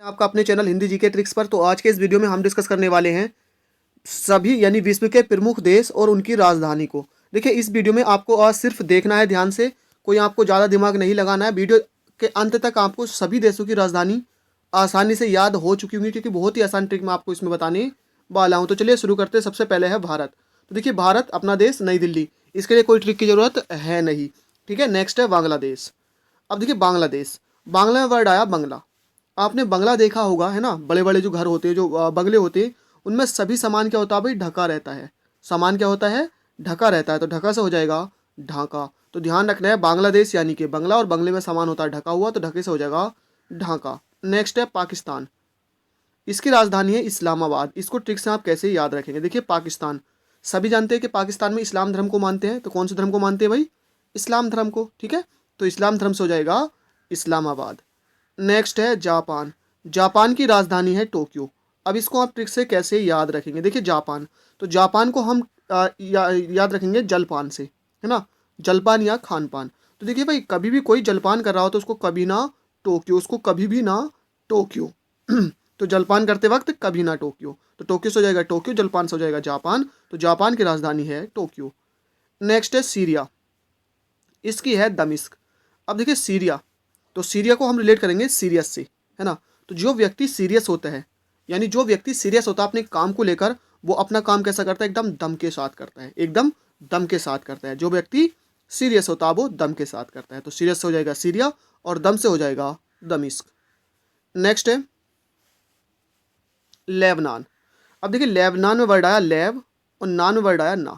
आपका अपने channel Hindi GK tricks पर। तो आज के इस वीडियो में हम डिस्कस करने वाले हैं सभी यानी विश्व के प्रमुख देश और उनकी राजधानी को। देखिए इस वीडियो में आपको आज सिर्फ देखना है ध्यान से, कोई आपको ज़्यादा दिमाग नहीं लगाना है। वीडियो के अंत तक आपको सभी देशों की राजधानी आसानी से याद हो चुकी होंगी, क्योंकि बहुत ही आसान ट्रिक मैं आपको इसमें बताने वाला हूँ। तो चलिए शुरू करते हैं। सबसे पहले है भारत। तो देखिए भारत अपना देश नई दिल्ली, इसके लिए कोई ट्रिक की ज़रूरत है नहीं। ठीक है, नेक्स्ट है बांग्लादेश। अब देखिए बांग्लादेश, बांग्ला में वर्ड आया बंगला। आपने बंगला देखा होगा, है ना, बड़े बड़े जो घर होते हैं, जो बंगले होते हैं, उनमें सभी सामान क्या होता है भाई, ढका रहता है। सामान क्या होता है, ढका रहता है। तो ढका से हो जाएगा ढाका। तो ध्यान रखना है, बांग्लादेश यानी कि बंगला और बंगले में सामान होता है ढका हुआ, तो ढके से हो जाएगा ढाका। नेक्स्ट है पाकिस्तान। इसकी राजधानी है इस्लामाबाद। इसको ट्रिक से आप कैसे याद रखेंगे, देखिए पाकिस्तान, सभी जानते हैं कि पाकिस्तान में इस्लाम धर्म को मानते हैं। तो कौन से धर्म को मानते हैं भाई, इस्लाम धर्म को। ठीक है, तो इस्लाम धर्म से हो जाएगा इस्लामाबाद। नेक्स्ट है जापान। जापान की राजधानी है टोक्यो। अब इसको आप ट्रिक से कैसे याद रखेंगे, देखिए जापान, तो जापान को हम याद रखेंगे जलपान से, है ना, जलपान या खान पान। तो देखिए भाई, कभी भी कोई जलपान कर रहा हो तो उसको कभी ना टोक्यो, उसको कभी भी ना टोक्यो। तो जलपान करते वक्त कभी ना टोक्यो, तो टोक्यो से हो जाएगा टोक्यो, जलपान से हो जाएगा जापान। तो जापान की राजधानी है टोक्यो। नेक्स्ट है सीरिया। इसकी है दमिश्क। अब देखिए सीरिया, तो सीरिया को हम रिलेट करेंगे सीरियस से, है ना। तो जो व्यक्ति सीरियस होता है, यानी जो व्यक्ति सीरियस होता है अपने काम को लेकर, वो अपना काम कैसा करता है, एकदम दम के साथ करता है, एकदम दम के साथ करता है। जो व्यक्ति सीरियस होता है वो दम के साथ करता है। तो सीरियस से हो जाएगा सीरिया और दम से हो जाएगा दमिश्क। नेक्स्ट है लेबनान। अब देखिए लेबनान में वर्ड आया लेब और नान में वर्ड आया ना।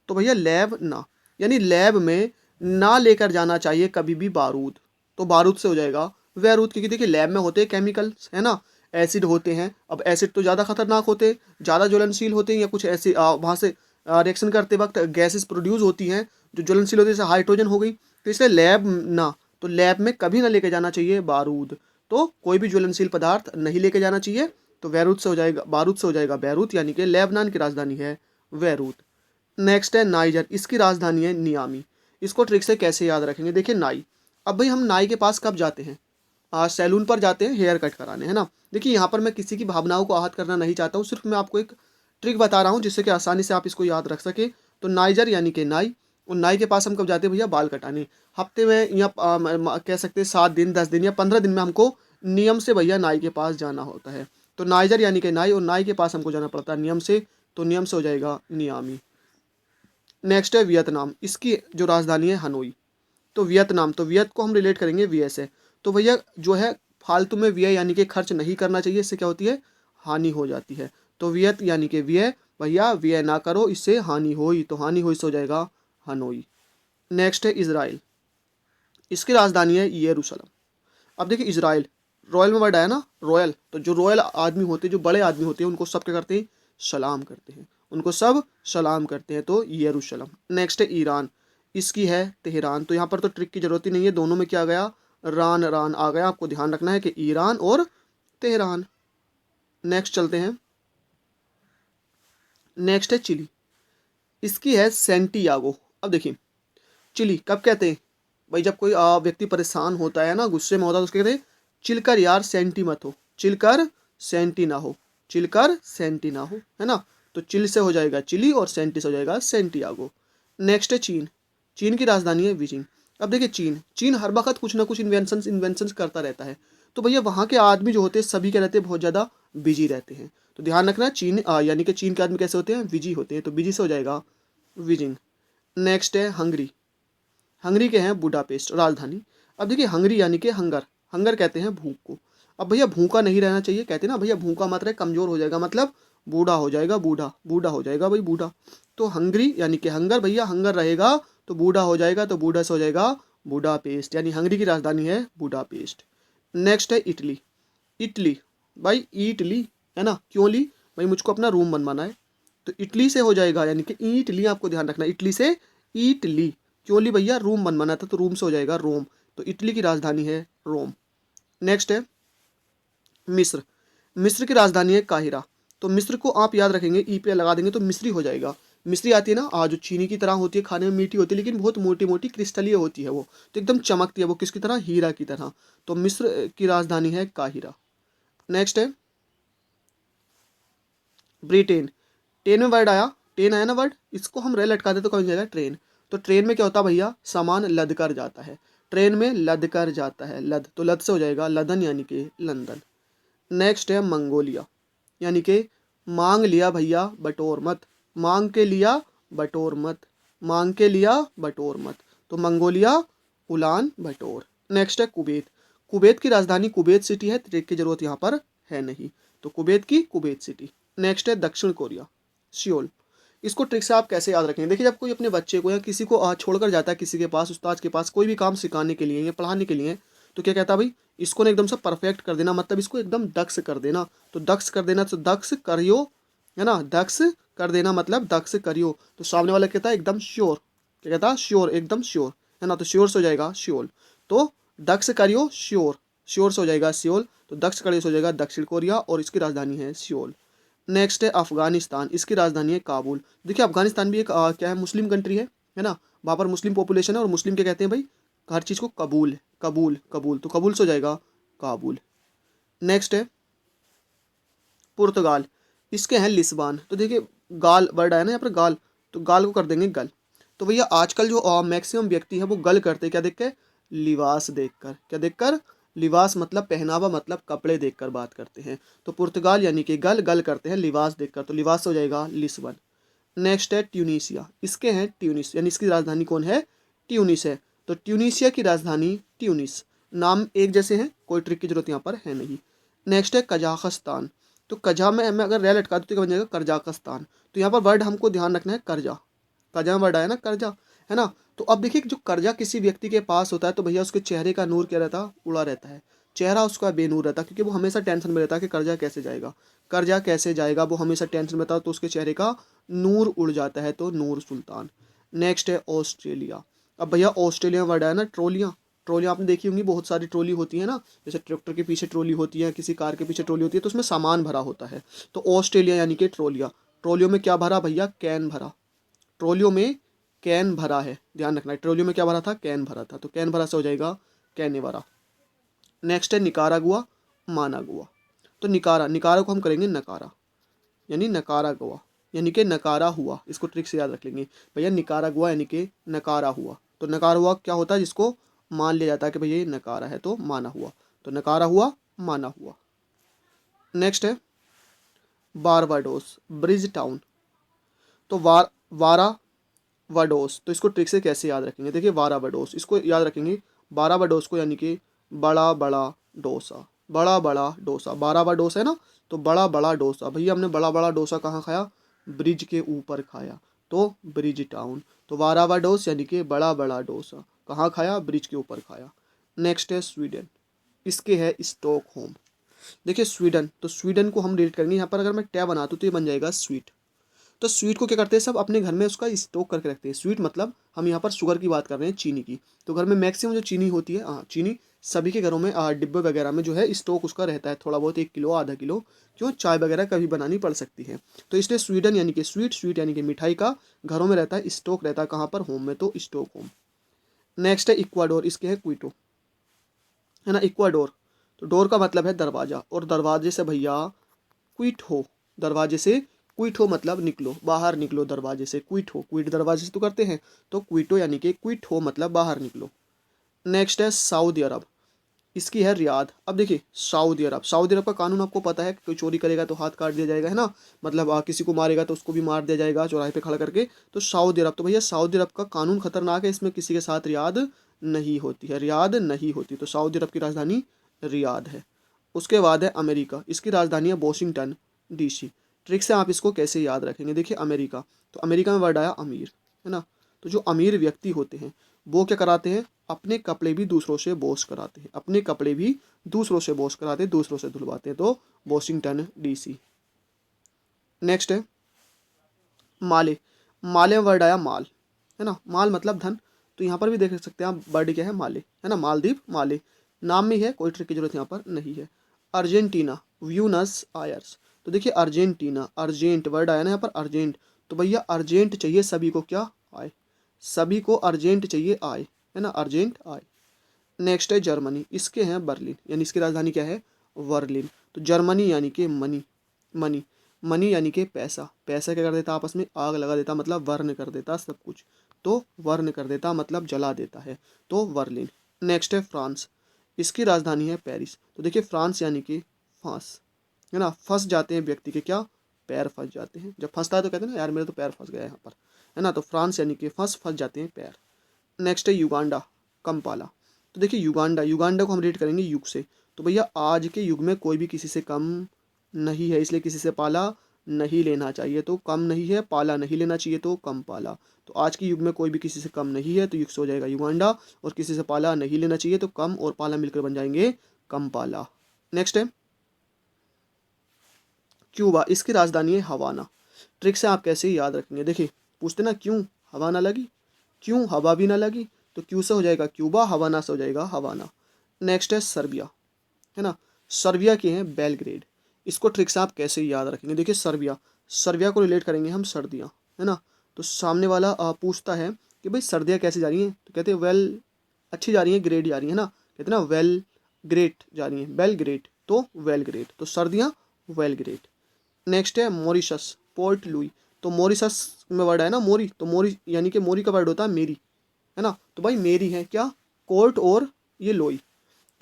तो भैया लैब ना, यानी लैब में ना लेकर जाना चाहिए कभी भी बारूद। तो बारूद से हो जाएगा वैरूद, क्योंकि देखिए लैब में होते हैं केमिकल्स, है ना, एसिड होते हैं। अब एसिड तो ज़्यादा खतरनाक होते हैं, ज़्यादा ज्वलनशील होते हैं, या कुछ ऐसे वहाँ से रिएक्शन करते वक्त गैसेस प्रोड्यूस होती हैं जो ज्वलनशील होती है, जैसे हाइड्रोजन हो गई। तो इसलिए लैब ना, तो लैब में कभी ना लेके जाना चाहिए बारूद। तो कोई भी ज्वलनशील पदार्थ नहीं लेके जाना चाहिए। तो बैरूत से हो जाएगा, बारूद से हो जाएगा बैरूत, यानी कि लेबनान की राजधानी है बैरूत। नेक्स्ट है नाइजर। इसकी राजधानी है नियामी। इसको ट्रिक से कैसे याद रखेंगे, देखिए नाई, अब भाई हम नाई के पास कब जाते हैं, सैलून पर जाते हैं हेयर कट कराने, है ना। देखिए यहाँ पर मैं किसी की भावनाओं को आहत करना नहीं चाहता हूँ, सिर्फ मैं आपको एक ट्रिक बता रहा हूँ जिससे कि आसानी से आप इसको याद रख सके। तो नाइजर यानी कि नाई, और नाई के पास हम कब जाते हैं भैया, बाल कटाने। हफ्ते में या कह सकते हैं 7 दिन 10 दिन या 15 दिन में हमको नियम से भैया नाई के पास जाना होता है। तो नाइजर यानी कि नाई, और नाई के पास हमको जाना पड़ता है नियम से। तो नियम से हो जाएगा नियामी। नेक्स्ट है वियतनाम। इसकी जो राजधानी है हनोई। तो वियतनाम, तो वियत को हम रिलेट करेंगे व्यय से। तो भैया जो है फालतू में व्यय यानी कि खर्च नहीं करना चाहिए, इससे क्या होती है, हानि हो जाती है। तो वियत यानी कि व्यय, भैया व्यय ना करो, इससे हानि हुई। तो हानि हुई से हो जाएगा हनोई। नेक्स्ट है इजराइल। इसकी राजधानी है यरूशलेम। अब देखिए इजराइल, रॉयल में वर्ड आया ना रॉयल, तो जो रॉयल आदमी होते हैं, जो बड़े आदमी होते हैं, उनको सब क्या करते हैं, सलाम करते हैं, उनको सब सलाम करते हैं। तो यरूशलेम। नेक्स्ट है ईरान। इसकी है तेहरान। तो यहाँ पर तो ट्रिक की जरूरत ही नहीं है, दोनों में क्या आ गया, रान रान आ गया। आपको ध्यान रखना है कि ईरान और तेहरान। नेक्स्ट चलते हैं, नेक्स्ट है चिली। इसकी है सेंटियागो। अब देखिए चिली कब कहते हैं भाई, जब कोई व्यक्ति परेशान होता है ना, गुस्से में होता है, तो उसके कहते हैं चिलकर यार सेंटी मत हो, चिलकर सेंटी ना हो, चिलकर सेंटी ना हो, है ना। तो चिल से हो जाएगा चिली और सेंटी से हो जाएगा सेंटियागो। नेक्स्ट है चीन। चीन की राजधानी है बीजिंग। अब देखिए चीन, चीन हर वक्त कुछ ना कुछ इन्वेंशंस करता रहता है। तो भैया वहाँ के आदमी जो होते हैं सभी क्या रहते हैं, बहुत ज़्यादा बिजी रहते हैं। तो ध्यान रखना, चीन यानी कि चीन के आदमी कैसे होते हैं, बिजी होते हैं। तो बिजी से हो जाएगा बीजिंग। नेक्स्ट है हंगरी। हंगरी के हैं बुडापेस्ट राजधानी। अब देखिए हंगरी यानी कि हंगर, हंगर कहते हैं भूख को। अब भैया भूखा नहीं रहना चाहिए, कहते हैं ना भैया भूखा मत रहे, कमजोर हो जाएगा, मतलब बूढ़ा हो जाएगा, बूढ़ा बूढ़ा हो जाएगा भाई, बूढ़ा। तो हंगरी यानी कि हंगर, भैया हंगर रहेगा तो बूढ़ा हो जाएगा, तो बूढ़ा से हो जाएगा बुडापेस्ट, यानी हंगरी की राजधानी है बुडापेस्ट। नेक्स्ट है इटली। इटली भाई इटली, है ना, क्यों ली भाई, मुझको अपना रूम बनवाना है। तो इटली से हो जाएगा, यानी कि ईटली, आपको ध्यान रखना, इटली से ईटली, क्यों ली भैया, रूम बनवाना था, तो रूम से हो जाएगा रोम। तो इटली की राजधानी है रोम। नेक्स्ट है मिस्र। मिस्र की राजधानी है काहिरा। तो मिस्र को आप याद रखेंगे, ई पे लगा देंगे तो मिस्री हो जाएगा। मिस्री आती है ना, जो चीनी की तरह होती है, खाने में मीठी होती है, लेकिन बहुत मोटी मोटी क्रिस्टलीय होती है वो, तो एकदम चमकती है वो, किसकी तरह, हीरा की तरह। तो मिस्र की राजधानी है काहिरा। नेक्स्ट है ब्रिटेन। टेन में वर्ड आया, टेन आया ना वर्ड, इसको हम रे लटका दे तो कौन जाएगा ट्रेन। तो ट्रेन में क्या होता है भैया, सामान लद कर जाता है, ट्रेन में लद कर जाता है, लद, तो लद से हो जाएगा लदन यानी कि लंदन। नेक्स्ट है मंगोलिया, यानी कि मांग लिया भैया बटोर मत, मांग के लिया बटोर मत, मांग के लिया बटोर मत, तो मंगोलिया उलान बटोर। नेक्स्ट है कुवैत। कुवैत की राजधानी कुवैत सिटी है, ट्रिक की जरूरत यहाँ पर है नहीं, तो कुवैत की कुवैत सिटी। नेक्स्ट है दक्षिण कोरिया, सियोल। इसको ट्रिक से आप कैसे याद रखेंगे, देखिए जब कोई अपने बच्चे को या किसी को छोड़कर जाता है किसी के पास, उस्ताद के पास, कोई भी काम सिखाने के लिए या पढ़ाने के लिए, तो क्या कहता है भाई, इसको ना एकदम से परफेक्ट कर देना, मतलब इसको एकदम दक्ष कर देना। तो दक्ष कर देना, तो दक्ष करियो, है ना, दक्ष कर देना मतलब दक्ष करियो। तो सामने वाला कहता है एकदम श्योर, क्या कहता है, श्योर, एकदम श्योर, है ना, तो श्योर से हो जाएगा श्योल। तो दक्ष करियो श्योर, श्योर से हो जाएगा सियोल, तो दक्ष करियो से हो जाएगा दक्षिण कोरिया, और इसकी राजधानी है सियोल। नेक्स्ट है अफगानिस्तान, इसकी राजधानी है काबुल। देखिए अफगानिस्तान भी एक क्या है, मुस्लिम कंट्री है ना, वहाँ पर मुस्लिम पॉपुलेशन है, और मुस्लिम क्या कहते हैं भाई, हर चीज़ को कबूल, कबूल, कबूल, तो कबूल से हो जाएगा काबुल। नेक्स्ट है पुर्तगाल, इसके हैं लिस्बान। तो देखिए गाल वर्ड आया ना यहाँ पर गाल, तो गाल को कर देंगे गल। तो भैया आजकल जो मैक्सिमम व्यक्ति है वो गल करते क्या देख के, लिबास देखकर, क्या देखकर, लिबास मतलब पहनावा, मतलब कपड़े देखकर बात करते हैं। तो पुर्तगाल यानी कि गल, गल करते हैं लिबास देखकर, तो लिबास हो जाएगा लिस्बन। नेक्स्ट है ट्यूनीसिया, इसके हैं ट्यूनिस, यानी इसकी राजधानी कौन है, ट्यूनिस है। तो ट्यूनीसिया की राजधानी ट्यूनिस, नाम एक जैसे हैं, कोई ट्रिक की जरूरत यहाँ पर है नहीं। नेक्स्ट है कजाकिस्तान। तो कजा में मैं अगर रे लटका दूँ तो क्या बन जाएगा, करजाकिस्तान। तो यहाँ पर वर्ड हमको ध्यान रखना है कर्जा, कर्जा वर्ड आया ना, कर्जा, है ना। तो अब देखिए जो कर्जा किसी व्यक्ति के पास होता है तो भैया उसके चेहरे का नूर क्या रहता है, उड़ा रहता है, चेहरा उसका बेनूर रहता है, क्योंकि वो हमेशा टेंशन में रहता है कि कर्जा कैसे जाएगा, कर्जा कैसे जाएगा, वो हमेशा टेंशन में रहता है, तो उसके चेहरे का नूर उड़ जाता है, तो नूर सुल्तान। नेक्स्ट है ऑस्ट्रेलिया। अब भैया ऑस्ट्रेलिया वर्ड आया ना, ट्रोलियाँ, ट्रॉली आपने देखी होंगी, बहुत सारी ट्रॉली होती है ना, जैसे ट्रैक्टर के पीछे ट्रॉली होती है, किसी कार के पीछे ट्रॉली होती है, तो उसमें सामान भरा होता है। तो ऑस्ट्रेलिया यानी कि ट्रॉलिया, ट्रॉलियों में क्या भरा भैया, कैन भरा, ट्रॉलियों में कैन भरा है, ध्यान रखना है, ट्रॉलियों में क्या भरा था, कैन भरा था, तो कैन भरा से हो जाएगा कैनेवरा। नेक्स्ट है निकारागुआ, मानागुआ। तो निकारा, निकारा को हम करेंगे नकारा, यानी नकारा गुआ, यानी कि नकारा हुआ, इसको ट्रिक से याद रख लेंगे भैया, निकारागुआ यानी कि नकारा हुआ। तो नकारा हुआ क्या होता है, जिसको मान लिया जाता है कि भैया ये नकारा है, तो माना हुआ, तो नकारा हुआ, माना हुआ। नेक्स्ट है बारबाडोस, ब्रिज टाउन। तो वारा वाडोस, तो इसको ट्रिक से कैसे याद रखेंगे, देखिए वाराबाडोस, इसको याद रखेंगे बाराबाडोस को, यानी कि बड़ा बड़ा डोसा, बड़ा बड़ा डोसा, बाराबाडोस है ना, तो बड़ा बड़ा डोसा, भैया हमने बड़ा बड़ा डोसा कहाँ खाया, ब्रिज के ऊपर खाया, तो ब्रिज टाउन। तो वाराबाडोस यानी कि बड़ा बड़ा डोसा, कहाँ खाया, ब्रिज के ऊपर खाया। नेक्स्ट है स्वीडन, इसके है स्टॉकहोम। देखिए स्वीडन, तो स्वीडन को हम रीड करेंगे यहाँ पर, अगर मैं टैब बनाता हूँ तो ये बन जाएगा स्वीट। तो स्वीट को क्या करते हैं, सब अपने घर में उसका स्टॉक करके रखते हैं। स्वीट मतलब हम यहाँ पर शुगर की बात कर रहे हैं, चीनी की। तो घर में मैक्सिमम जो चीनी होती है, हाँ चीनी सभी के घरों में डिब्बे वगैरह में जो है स्टॉक उसका रहता है, थोड़ा बहुत 1 किलो आधा किलो, क्यों, चाय वगैरह कभी बनानी पड़ सकती है। तो इसलिए स्वीडन यानी कि स्वीट, स्वीट यानी कि मिठाई का घरों में रहता है, स्टॉक रहता है कहाँ पर, होम में, तो स्टॉक होम। नेक्स्ट है इक्वाडोर, इसके है क्विटो, है ना, इक्वाडोर। तो डोर का मतलब है दरवाजा, और दरवाजे से भैया क्विट हो, दरवाजे से क्विट हो मतलब निकलो, बाहर निकलो दरवाजे से, क्विट हो, क्विट दरवाजे से तो करते हैं, तो क्विटो यानी कि क्विट हो मतलब बाहर निकलो। नेक्स्ट है सऊदी अरब, इसकी है रियाद। अब देखिए सऊदी अरब, सऊदी अरब का कानून आपको पता है, कोई चोरी करेगा तो हाथ काट दिया जाएगा, है ना, मतलब किसी को मारेगा तो उसको भी मार दिया जाएगा चौराहे पे खड़ा करके। तो सऊदी अरब, तो भैया सऊदी अरब का कानून खतरनाक है, इसमें किसी के साथ रियाद नहीं होती है, रियाद नहीं होती। तो सऊदी अरब की राजधानी रियाद है। उसके बाद है अमेरिका, इसकी राजधानी है वॉशिंगटन डीसी। ट्रिक से आप इसको कैसे याद रखेंगे, देखिए अमेरिका, तो अमेरिका में वर्ड आया अमीर, है ना। तो जो अमीर व्यक्ति होते हैं वो क्या कराते हैं, अपने कपड़े भी दूसरों से वॉश कराते हैं, अपने कपड़े भी दूसरों से वॉश कराते हैं, दूसरों से धुलवाते हैं, तो वॉशिंगटन डीसी। नेक्स्ट है माले, माले में वर्ड आया माल, है ना, माल मतलब धन। तो यहाँ पर भी देख सकते हैं आप, वर्ड क्या है, माले, है ना, मालदीव, माले, नाम में है, कोई ट्रिक की जरूरत यहाँ पर नहीं है। Argentina, Buenos Aires. तो देखिए अर्जेंटीना, अर्जेंट वर्ड आया ना यहाँ पर, अर्जेंट। तो भैया अर्जेंट चाहिए सभी को, क्या, आए, सभी को अर्जेंट चाहिए आए, है ना, अर्जेंट आए। नेक्स्ट है जर्मनी, इसके हैं बर्लिन, यानी इसकी राजधानी क्या है, वर्लिन। तो जर्मनी यानी कि मनी, मनी, मनी यानी कि पैसा, पैसा क्या कर देता आपस में आग लगा देता, मतलब वर्ण कर देता सब कुछ, तो वर्ण कर देता मतलब जला देता है, तो वर्लिन। नेक्स्ट है फ्रांस, इसकी राजधानी है पेरिस। तो देखिए फ्रांस यानी कि फांस, है ना, फंस जाते हैं व्यक्ति के क्या, पैर फंस जाते हैं, जब फंसता है तो कहते हैं ना यार मेरे तो पैर फंस गया यहाँ पर, है ना, तो फ्रांस यानी कि फंस जाते हैं पैर। नेक्स्ट है युगांडा, कम्पाला। तो देखिए युगांडा, युगांडा को हम रेट करेंगे युग से, तो भैया आज के युग में कोई भी किसी से कम नहीं है, इसलिए किसी से पाला नहीं लेना चाहिए, तो कम नहीं है, पाला नहीं लेना चाहिए, तो कम पाला। तो आज के युग में कोई भी किसी से कम नहीं है, तो युग से हो जाएगा युगांडा, और किसी से पाला नहीं लेना चाहिए, तो कम और पाला मिलकर बन जाएंगे कम पाला। नेक्स्ट है क्यूबा, इसकी राजधानी है हवाना। ट्रिक से आप कैसे याद रखेंगे, देखिए पूछते ना क्यों हवा ना लगी, क्यों हवा भी ना लगी, तो क्यू से हो जाएगा क्यूबा, हवाना से हो जाएगा हवाना। नेक्स्ट है सर्बिया, है ना, सर्बिया की है बेलग्रेड। इसको ट्रिक से आप कैसे याद रखेंगे, देखिए सर्बिया, सर्बिया को रिलेट करेंगे हम सर्दियाँ, है ना, तो सामने वाला पूछता है कि भाई सर्दियाँ कैसे जा रही हैं, तो कहते हैं वेल, अच्छी जा रही हैं, ग्रेट जा रही है ना, कहते हैं ना वेल ग्रेट जा रही हैं, बेल ग्रेट, तो वेल ग्रेट, तो सर्दियाँ वेल ग्रेट। नेक्स्ट है मॉरिशस, पोर्ट लुई। तो मॉरिशस में वर्ड है ना मोरी, तो मोरी यानी कि मोरी का वर्ड होता है मेरी, है ना, तो भाई मेरी है क्या, कोर्ट और ये लोई,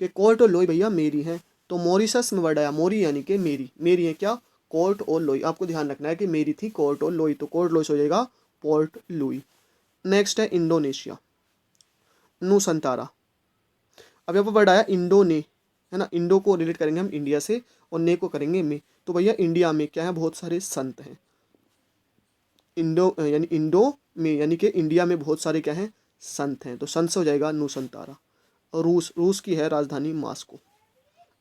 कि कोर्ट और लोई भैया मेरी है, तो मॉरिशस में वर्ड आया मोरी यानी कि मेरी, मेरी है क्या, कोर्ट और लोई। आपको ध्यान रखना है कि मेरी थी कोर्ट और लोई, तो कोर्ट लोई से हो जाएगा पोर्ट लुई। नेक्स्ट है इंडोनेशिया, नूसंतारा। अब यहाँ पर वर्ड आया इंडो ने, है ना, इंडो को रिलेट करेंगे हम इंडिया से, और ने को करेंगे में, तो भैया इंडिया में क्या है, बहुत सारे संत हैं, इंडो यानी इंडो में यानी कि इंडिया में बहुत सारे क्या हैं, संत हैं, तो संत से हो जाएगा नूसंतारा। और रूस, रूस की है राजधानी मास्को।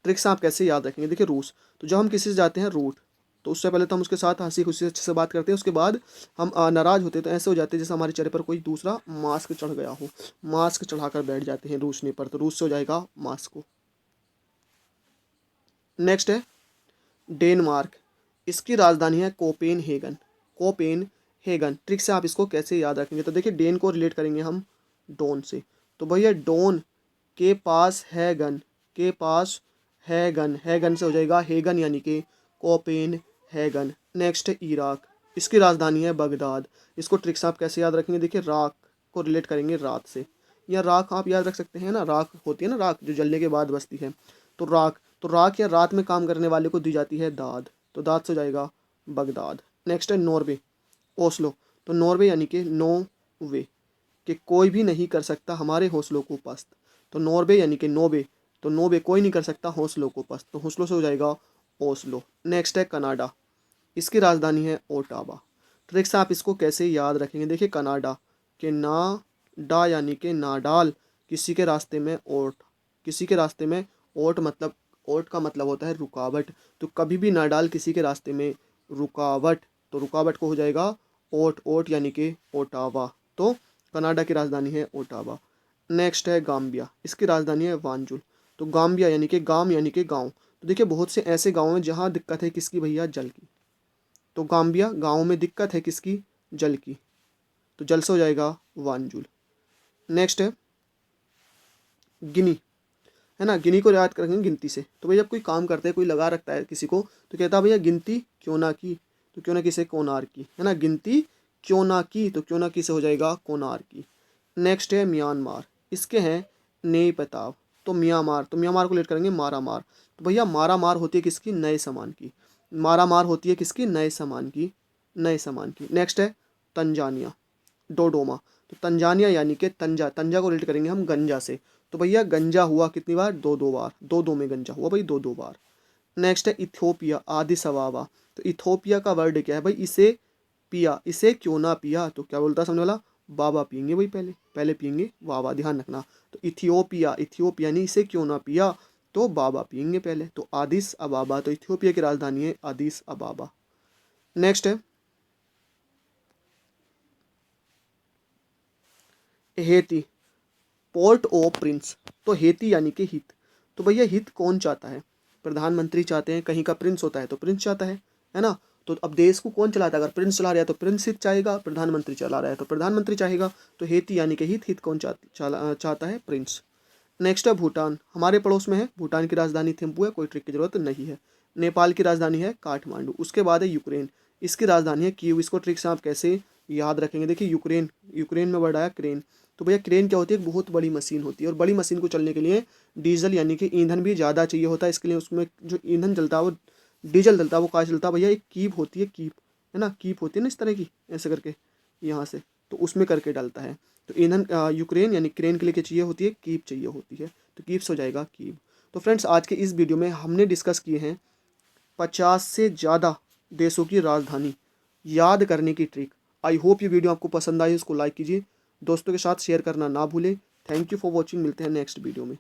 ट्रिक्स आप कैसे याद रखेंगे, देखिए रूस, तो जब हम किसी से जाते हैं रूट, तो उससे पहले तो हम उसके साथ हंसी खुशी से अच्छे से बात करते हैं, उसके बाद हम नाराज़ होते हैं तो ऐसे हो जाते हैं जैसे हमारे चेहरे पर कोई दूसरा मास्क चढ़ गया हो, मास्क चढ़ाकर बैठ जाते हैं रूसने पर, तो रूस से हो जाएगा मास्को। नेक्स्ट है डेनमार्क, इसकी राजधानी है कोपेनहेगन, कोपेनहेगन। ट्रिक से आप इसको कैसे याद रखेंगे, तो देखिए डेन को रिलेट करेंगे हम डोन से, तो भैया डोन के पास है गन, के पास है गन, है गन से हो जाएगा हेगन यानी कि कोपेनहेगन। नेक्स्ट है इराक, इसकी राजधानी है बगदाद। इसको ट्रिक से आप कैसे याद रखेंगे, देखिए राख को रिलेट करेंगे रात से, या राख आप याद रख सकते हैं ना, राख होती है ना, राख जो जलने के बाद बचती है, तो राख, तो राख या रात में काम करने वाले को दी जाती है दाद, तो दाद से हो जाएगा बगदाद। नेक्स्ट है नॉर्वे, ओस्लो। तो नॉर्वे यानी कि नो वे, कि कोई भी नहीं कर सकता हमारे हौसलों को पस्त, तो नॉर्वे यानी कि नोबे, तो नोबे कोई नहीं कर सकता हौसलों को पस्त, तो हौसलों से हो जाएगा ओस्लो। नेक्स्ट है कनाडा, इसकी राजधानी है ओटावा। ट्रिक से आप इसको कैसे याद रखेंगे, देखिए कनाडा के ना डा यानी कि नाडाल, किसी के रास्ते में ओट, किसी के रास्ते में ओट, मतलब ओट का मतलब होता है रुकावट, तो कभी भी नाडाल किसी के रास्ते में रुकावट, तो रुकावट को हो जाएगा ओट, ओट यानी कि ओटावा, तो कनाडा की राजधानी है ओटावा। नेक्स्ट है गाम्बिया, इसकी राजधानी है वांजुल। तो गाम्बिया यानी कि गाम यानी कि गांव, तो देखिए बहुत से ऐसे गांव हैं जहां दिक्कत है किसकी भैया, जल की, तो गाम्बिया गांव में दिक्कत है किसकी, जल की, तो जल से हो जाएगा वांजुल। नेक्स्ट है गिनी, है ना, गिनी को याद करेंगे गिनती से, तो भैया जब कोई काम करते हैं, कोई लगा रखता है किसी को, तो कहता है भैया गिनती क्यों ना की, तो क्यों ना की से कोनार की, है ना, गिनती क्यों ना की, तो क्यों ना की से हो जाएगा कोनार की। नेक्स्ट है म्यांमार, इसके हैं नेय पताव, तो म्यांमार, तो म्यांमार को लेट करेंगे मारा मार, तो भैया मारा मार होती है किसकी, नए सामान की, मारा मार होती है किसकी, नए सामान की, नए सामान की। नेक्स्ट है तंजानिया, डोडोमा। तो तंजानिया यानी कि तंजा, तंजा को रिलेट करेंगे हम गंजा से, तो भैया गंजा हुआ कितनी बार, दो दो बार, दो दो में गंजा हुआ भाई, दो दो बार। नेक्स्ट है इथियोपिया, आदिस अबाबा। तो इथियोपिया का वर्ड क्या है भाई, इसे पिया, इसे क्यों ना पिया, तो क्या बोलता है सामने वाला, बाबा पियेंगे भाई, पहले पहले पियेंगे बाबा, ध्यान रखना। तो इथियोपिया, इथियोपिया नहीं, इसे क्यों ना पिया, तो बाबा पियेंगे पहले, तो आदिस अबाबा, तो इथियोपिया की राजधानी है आदिस अबाबा। नेक्स्ट है हेती, पोर्ट ओ प्रिंस। तो हेती यानी कि हित, तो भैया हित कौन चाहता है, प्रधानमंत्री चाहते हैं, कहीं का प्रिंस होता है तो प्रिंस चाहता है ना, तो अब देश को कौन चलाता है, अगर प्रिंस चला रहा है तो प्रिंस हित चाहेगा, प्रधानमंत्री चला रहा है तो प्रधानमंत्री चाहेगा, तो हेती यानी कि हित, हित कौन चाहता है, प्रिंस। नेक्स्ट है भूटान, हमारे पड़ोस में है। भूटान की राजधानी थिम्पू है, कोई ट्रिक की जरूरत नहीं है। नेपाल की राजधानी है काठमांडू। उसके बाद है यूक्रेन, इसकी राजधानी है कीव। इसको ट्रिक से आप कैसे याद रखेंगे, देखिए यूक्रेन, यूक्रेन में वर्ड आया क्रेन। तो भैया क्रेन क्या होती है, एक बहुत बड़ी मशीन होती है, और बड़ी मशीन को चलने के लिए डीजल यानी कि ईंधन भी ज़्यादा चाहिए होता है। इसके लिए उसमें जो ईंधन जलता है वो डीजल जलता है, वो कहाँ चलता है भैया, एक कीप होती है, कीप है ना, कीप होती है ना इस तरह की, ऐसे करके यहाँ से, तो उसमें करके डालता है। तो ईंधन यूक्रेन यानी क्रेन के लिए क्या चाहिए होती है, कीप चाहिए होती है, तो कीप्स हो जाएगा कीप। तो फ्रेंड्स आज के इस वीडियो में हमने डिस्कस किए हैं 50 से ज़्यादा देशों की राजधानी याद करने की ट्रिक। आई होप ये वीडियो आपको पसंद आई, उसको लाइक कीजिए, दोस्तों के साथ शेयर करना ना भूलें। थैंक यू फॉर वॉचिंग, मिलते हैं नेक्स्ट वीडियो में।